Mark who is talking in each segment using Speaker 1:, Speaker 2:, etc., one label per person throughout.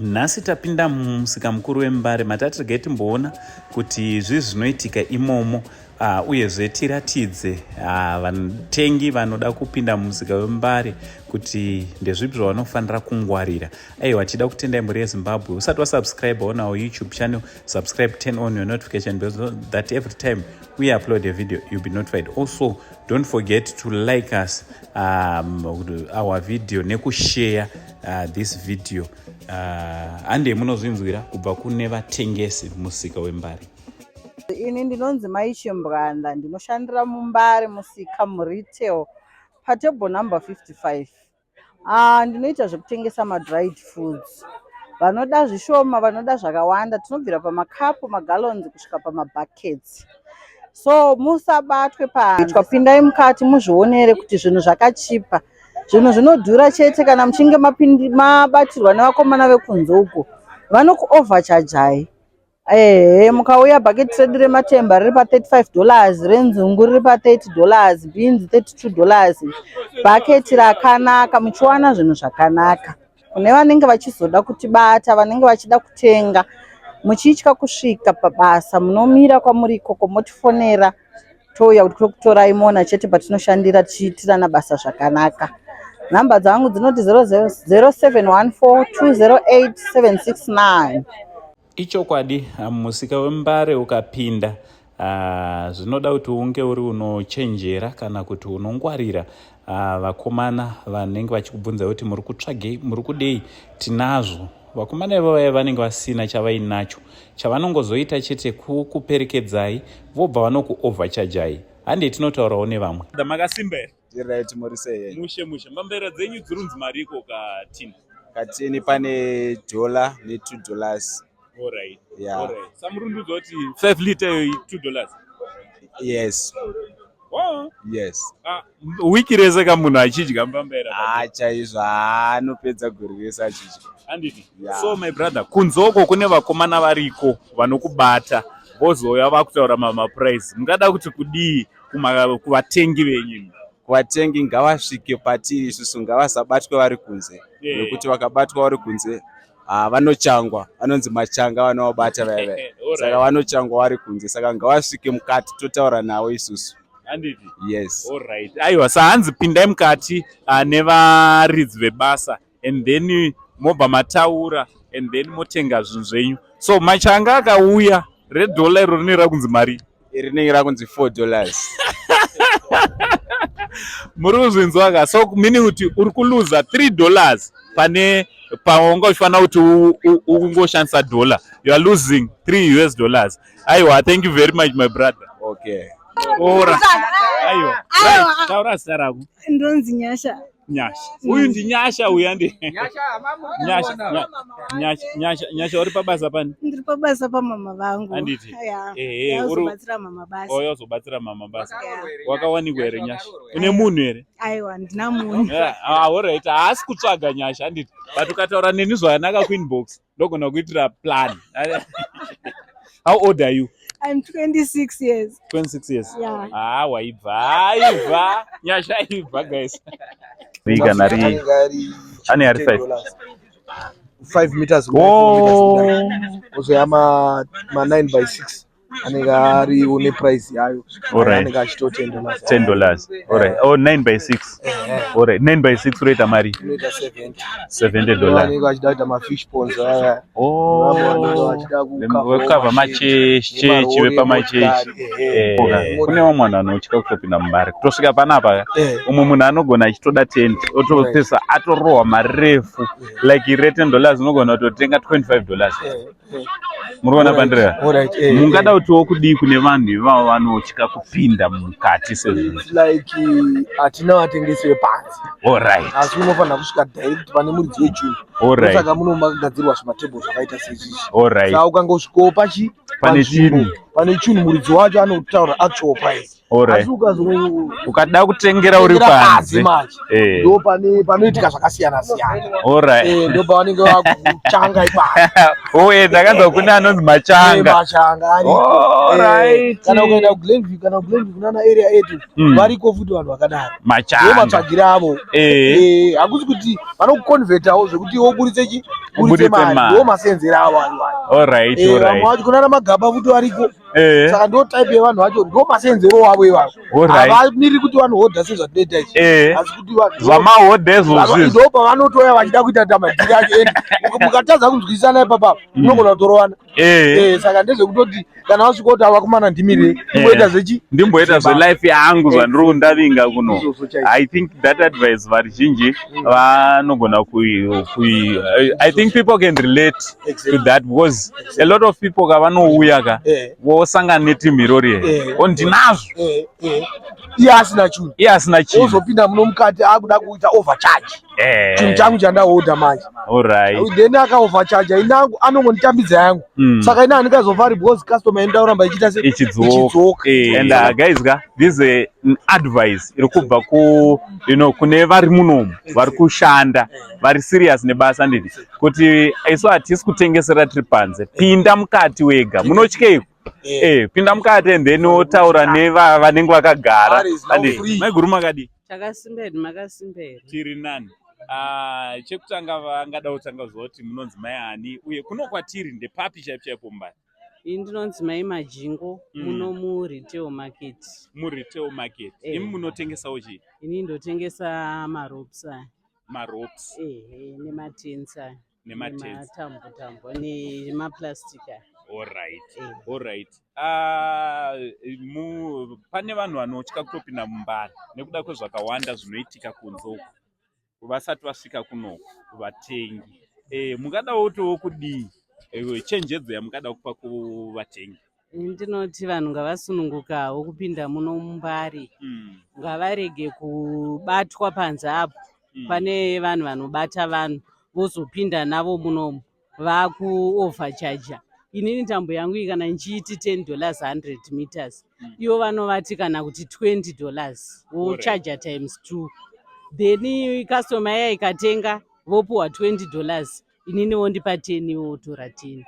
Speaker 1: Nhasi tapinda mumusika mukuru wembare matatirege timboona kuti zvinoitika imomo uyezve tiratidze vatengi vanoda kupinda mumusika wembare kuti ndezvipi zvavanofanira kungwarira. Aiwa, tida kutendai mhuri yeZimbabwe. Usati wasubscribe on our YouTube channel, subscribe, turn on your notification bell so that every time we upload a video you'll be notified. Also, don't forget to like us our video nekushare this video. Ande munozvinzwira kubva kune vatengesi musika wembare.
Speaker 2: Ini ndinonzi Maishe Mbwanda, ndinoshandira mumbare musika muretail patable number 55. Ndinoita zvekutengesa dried foods. Vanoda zvishoma, vanoda zvakawanda, tinobvira pamakapu, magalons kusvika pamabuckets. So musabatwe paitwa, pindai mukati muzvionere kuti zvinhu zvakachipa. Zvinhu zvinodhura chete kana muchinge mabatirwa nevakomana vekunze uko vanokuovercharjai. Mukauya bucket trade rematemba riri pa $35, renzungu riri pa $30, beans $32. Bucket rakanaka, muchiwana zvinhu zvakanaka. Kune vanenge vachizoda kutibata, vanenge vachida kutenga, muchitya kusvika pabasa, munomira kwamuri ikoko motifonera touya kutora imona chete patinoshandira tichiitirana basa zvakanaka. Namba dzangu dzinoti 0714208769.
Speaker 1: Ichokwadi musika wembare ukapinda zvinoda kuti unge uri unochenjera kana kuti unongwarira vakomana vanenge vachikubvunza kuti muri kutsvagei, muri kudei. Tinazvo vakomana ivavo vanenge vasina chavainacho, chavanongozoita chete kuperekedzai vobva vanokuovercharjai. Hande tinotaurawo nevamwe. Makasimba here?
Speaker 3: Right, Morisei.
Speaker 1: Mushe mbambera dzenyu dzirunzi mariko katini?
Speaker 3: Katini pane $1 ne $2.
Speaker 1: Alright.
Speaker 3: Yeah.
Speaker 1: Alright. Samurundudzo kuti 5 liter $2.
Speaker 3: Yes.
Speaker 1: Wow.
Speaker 3: Yes.
Speaker 1: Wiki rese ka munhu achidya mbambera.
Speaker 3: Chaizvo anopedza kuririsa achidya.
Speaker 1: Handiti.
Speaker 3: Yeah.
Speaker 1: So my brother, kunzoko kune vakomana variko vanokubata vozoya vakutaura price. Mungada kuti kudii kuvatengi venyu?
Speaker 3: Vatengi ngavasvike patiri isusu, ngavasabatwe vari kunze. Nekuti vakabatwa vari kunze vanochangwa, vanonzi machanga vanovabata vaya. Saka vanochangwa vari kunze, saka ngavasvike mukati totaura navo isusu.
Speaker 1: Handiti?
Speaker 3: Yes.
Speaker 1: Alright. Aiwa, sahanzi pindai mukati nevaridzi vebasa and then mobva mataura and then motenga zvinhu zvenyu. So machanga akauya, $1 iro rinenge rakunzi mari?
Speaker 3: Rinenge rakunzi $4.
Speaker 1: Muri kuzvinzwa ka? So meaning kuti uri kuluza $3 pane paunga uchifanira kuti ungoshandisa $1. You are losing $3. Aiwa, thank you very much my brother.
Speaker 3: Okay.
Speaker 1: Ora. Aiwa. Taura zita rako.
Speaker 4: Ndonzi Nyasha.
Speaker 1: Nyasha. Uyu ndi Nyasha uya ndi. Nyasha uri pabasa pani?
Speaker 4: Ndiri pabasa pamama vangu.
Speaker 1: Handiti?
Speaker 4: Uzobatsira mama basa.
Speaker 1: Uzobatsira mama basa. Wakawanikwa here Nyasha? Une munhu here?
Speaker 4: Aiwa, ndina munhu.
Speaker 1: Alright, haasi kutsvaga Nyasha handiti. But ukataura neni zvakanaka kuinbox ndogona kuitira plan. How old are you?
Speaker 4: I'm 26 years.
Speaker 1: 26 years?
Speaker 4: Yeah.
Speaker 1: Waibva. Nyasha aibva guys. Riga nari. Ani ari
Speaker 5: 5 meters. Oh. Uzoyama 9x6. Anenge ari une price yayo. Anenge achito $10.
Speaker 1: Alright. Oh, 9x6. Alright. 9x6 rate mari. $70.
Speaker 5: Anenge achida kuita ma fish ponds aya.
Speaker 1: Oh. Cover machechi chive pamachechi. Kune vamwe vanhu vanotya kutopinda mumbare. Kutosvika panapa umwe munhu anogona achitoda tent otopesa atorohwa marefu like rate $10 unogona kutotenga $25. Muri kuona pandira? Mungada kutiwo kudii kune vanhu ivavo vanotya kupinda mukati sezvinhu?
Speaker 5: Like atina vatengesi vepanze.
Speaker 1: Alright.
Speaker 5: Asi unofanira kusvika direct pane muridzi wechuu.
Speaker 1: Alright.
Speaker 5: Saka munomagadzirwa zvimatebhuru zvakaita sezvizvi.
Speaker 1: Alright.
Speaker 5: Saka ukangosvikawo pane chinhu muridzi wacho anotaura actual price.
Speaker 1: Alright.
Speaker 5: asi ukazo
Speaker 1: ukada kutengera uri panze
Speaker 5: manje ndo panoitika zvakasiyana siyana.
Speaker 1: Alright.
Speaker 5: Ndo pavanenge vakuchanga ipapo.
Speaker 1: Oye ndakanzwa kune anonzi machanga.
Speaker 5: Machanga ariko.
Speaker 1: Alright.
Speaker 5: Kana ukaenda kuGlenview kana kuGlenview kunana area edu variko futi vanhu vakadaro.
Speaker 1: Machanga.
Speaker 5: Ndiwo matsvagira avo. Hakusi kuti vanokukonvhetawo zvekuti woburitse chi buritse mari. Ndiwo masenzera avo aiwa.
Speaker 1: Alright.
Speaker 5: Vamwe vacho kunana magaba futi variko. Saka ndo type yevanhu vacho ndo masenzero avo ivavo. Havamiri kuti vanohodha sezvatinoita izvi. Asi kuti
Speaker 1: zvamahodha izvozvi
Speaker 5: ndo pavanotoya vachida kuita tamadhiri acho. Mukatadza kunzwisisana ipapa munogona kutorovana. Saka ndezvekutoti kana wasvika kuti avakomana ndimire ndimboita zvechi
Speaker 1: ndimboita zvelife yangu zvandiri kundavinga kuno. I think that advice vazhinji vanogona I think people can relate to that because a lot of people kavanouya ka vosangana netimirori ndinazvo
Speaker 5: iye asina chinhu
Speaker 1: asina chinhu
Speaker 5: ozopinda muno mukati akuda kuita overcharge. Chinhu changu chandahodha manje. Then akaovercharge inangu anongonditambidza yangu. Saka ina handingazofari because customer inoda ichiita
Speaker 1: ichidzoka. And guys ka this is an advice iri kubva kune vari munomu vari kushanda vari serious nebasa ndiri kuti isu hatisi kutengesera tiri panze. Pinda mukati wega munotyeiko. Pinda mukati and then wotaura nevanenge vakagara. Maiguru makadi
Speaker 2: takasimberi makasimberi
Speaker 1: tiri nani. Chekutanga vangada kutanga zoti munonzi mai hani uye kuno kwatiri ndepapi chaipo mbari.
Speaker 2: Ndinonzi mai Majingo muno muretail market.
Speaker 1: Muretail market. Imi munotengesawo chii?
Speaker 2: Ini ndotengesa maropes.
Speaker 1: Maropes.
Speaker 2: Nematensa. Nematambo nemaplastica. Alright. Pane vanhu vanotya kutopinda mumbari nekuda kwezvakawanda zvinoitika kunze vasati vasvika kuno vatengi. Mungadawo kudii chenjedzo yamungada kupa kuvatengi? Ndinoti vanhu ngavasunungukawo kupinda muno mumbari. Ngavarege kubatwa panze apo. Pane vanhu vanobata vanhu vozopinda navo munomu vakuovercharge. Inini tambo yangu kana nchiiti $10 100 meters. Ivo vanovati kana kuti $20 vocharge times 2. Then customer iya ikatenga vopuwa $20. Inini vondipa 10 votora 10.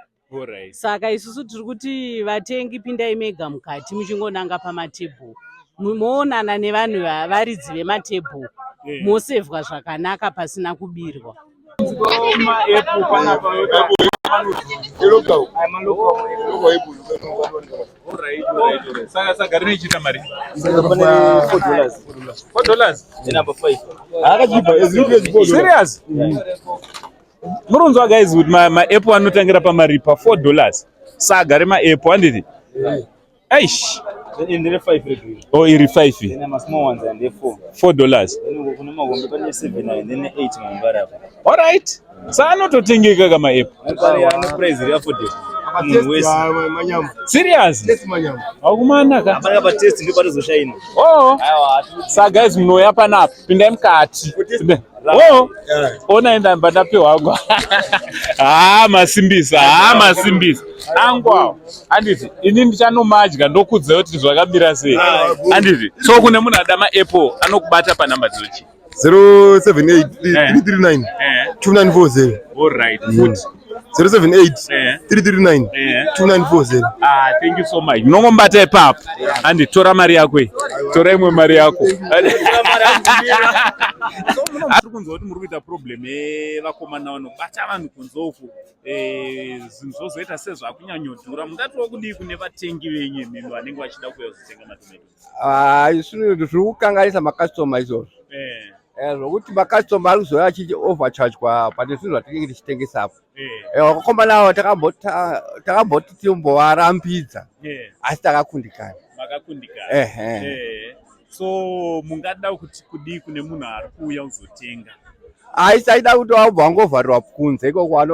Speaker 2: Saka isusu tiri kuti vatengi pindai mega mukati muchingonanga pamatebhuru. Moonana nevanhu varidzi vematebhuru. Mosevhwa zvakanaka pasina kubirwa.
Speaker 1: Saka rini ichiita mari? $4? Serious? Murunzwa guys kuti ma-apple anotangira pamari pa$4. Sagare ma-apple handiti? Aish. Iri 5. $4. Alright. Sa anototengeka kama-apple. Serious? Akumanaka. Sa guys munoya panapa pindai mukati. Ona enda ndapewa wangu. Masimbisa. Angwa. Anditi ini ndichanomadya ndokudza kuti zvakabira sei. Anditi so kune munhu ada ma-apple anokubata panamba dzochi
Speaker 6: 078 339 2940.
Speaker 1: Alright.
Speaker 6: 078 339 2940.
Speaker 1: Thank you so much. Munongombata ipapo. Andi tora mari yako. Tora imwe mari yako. Ari kunzwa kuti muri kuita problem yevakomana vanobata vanhu kunzofu. Zvinhu zvozoita sezvakunyanyodhura. Mungatiwo kudii kune vatengi venyu mimi vanenge vachida kuuya kuzotenga matomato?
Speaker 7: Zviri kukanganisa makastoma izvozvo. Zvokuti makastoma ari kuzoya achichi overchargwa pane zvinhu zvatinenge tichitengesa apo. Vakakomana avo takamboti timbovarambidza asi takakundikana.
Speaker 1: Makakundikana. So mungada kuti kudii kune munhu ari kuuya kuzotenga?
Speaker 7: Aisaida kuti wabva wangovharirwa kunze ikoko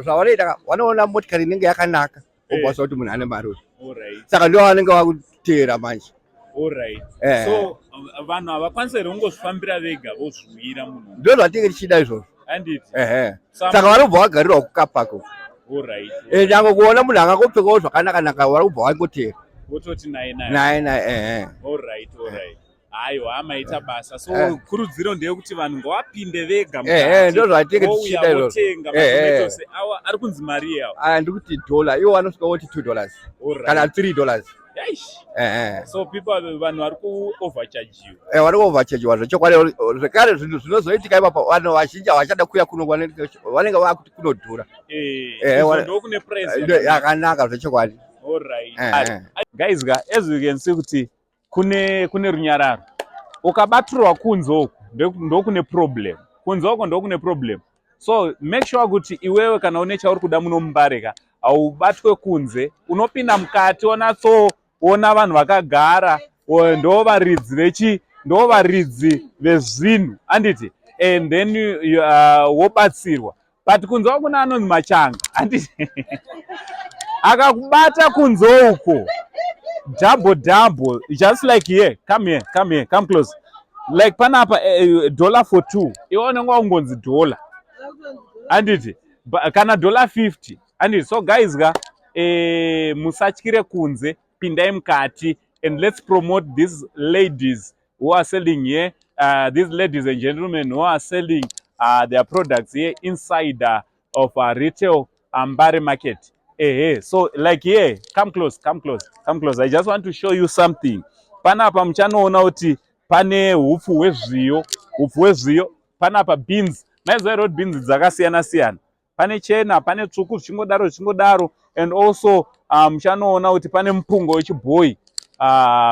Speaker 7: zvavanoita vanoona motikari inenge yakanaka obvasa kuti munhu ane mari. Saka ndivo vanenge vakuteera manje.
Speaker 1: So vanhu havakwanisa here kungozvifambira vega vozviuyira munhu?
Speaker 7: Ndo zvatinenge tichida izvozvo. Saka vanobva vagarirwa kukapako. Nyange kuona munhu angangopfekawo zvakanaka-naka vari kubva vangoteera.
Speaker 1: wototi naye
Speaker 7: Alright.
Speaker 1: aiwa maita basa so kurudziro ndeyekuti vanhu ngavapinde vega
Speaker 7: ndo zvatinenge tichida izvozvo
Speaker 1: votenga matomatosi awa ari kunzi mari yawo
Speaker 7: ndikuti dollar iwo vanosvika woti $2 kana $3.
Speaker 1: so people vanhu vari kuoverchargiwa
Speaker 7: vari kuoverchargiwa zvechokwadi zvekare zvinhu zvinozoitika ipapo vanhu vazhinji havachada kuuya kuno vanenge vakuti kunodhura
Speaker 1: ndokune price
Speaker 7: yakanaka zvechokwadi.
Speaker 1: Guys as you can see kuti kune runyararo ukabatirwa kunze uku ndokune problem kunze uko ndokune problem so make sure kuti iwewe kana une chauri kuda muno muMbare haubatwe kunze unopinda mukati onatsoona vanhu vakagara ndo varidzi vezvinhu anditi and then wobatsirwa but kunze uko kuna anonzi machanga anditi akakubata kunze uko double just like here come close like panapa $1 for 2 ione ungonzi $1 anditi kana $50 anditi so guys musatyire kunze pindai mukati and let's promote these ladies who are selling here these ladies and gentlemen who are selling their products here inside of retail Mbare market. So like here, come close. I just want to show you something. Panapa mchanoona kuti pane hupfu hwezviyo, panapa beans, maizero beans dzakasiyana. Pane chena, pane tsvuku zvichingodaro and also mchanoona kuti pane mpungo wechibhoyi,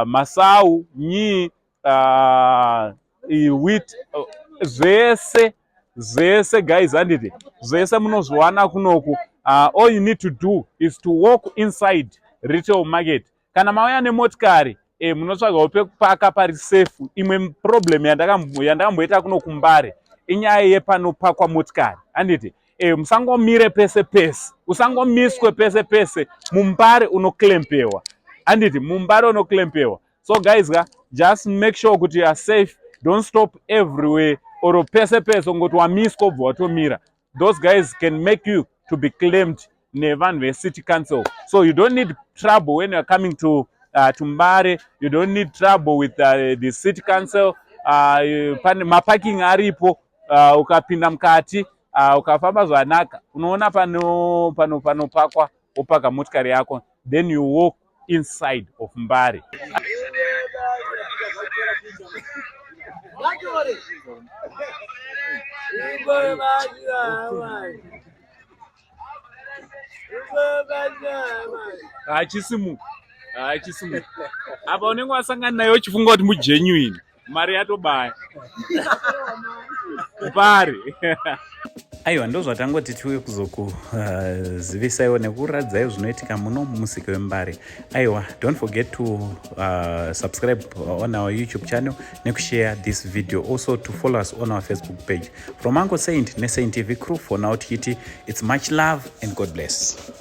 Speaker 1: masau, nyii, wheat, zvese guys handiti zvese munozviwana kunoku. All you need to do is to walk inside retail market. Kana mauya nemotikari munotsvagawo pekupaka pari safe. Imwe problem yandakamboita kuno kuMbare inyaya yepanopakwa motikari handiti musangomire pese usangomiswe pese muMbare unoklempewa handiti muMbare unoklempewa. So guys just make sure kuti you are safe, don't stop everywhere or pese ngoti wamiswa obva watomira. Those guys can make you to be claimed nevanhu city council. So you don't need trouble when you are coming to Mbare. You don't need trouble with the city council. Maparking aripo, ukapinda mkati, ukafamba zvanaka, unoona panopakwa opaka motikari yako, then you walk inside of Mbare. Chisimu apa unenge wasangana nayo uchifunga kuti mugenuine mari yatobaya Mbare. Aiwa ndo zvatangoti tiuye kuzokuzivisaiwo nekuradzaiwo zvinoitika muno mumusika weMbare. Aiwa don't forget to subscribe on our YouTube channel nekushare this video, also to follow us on our Facebook page. From Uncle Saint neSaint TV crew for now titi, it's much love and God bless.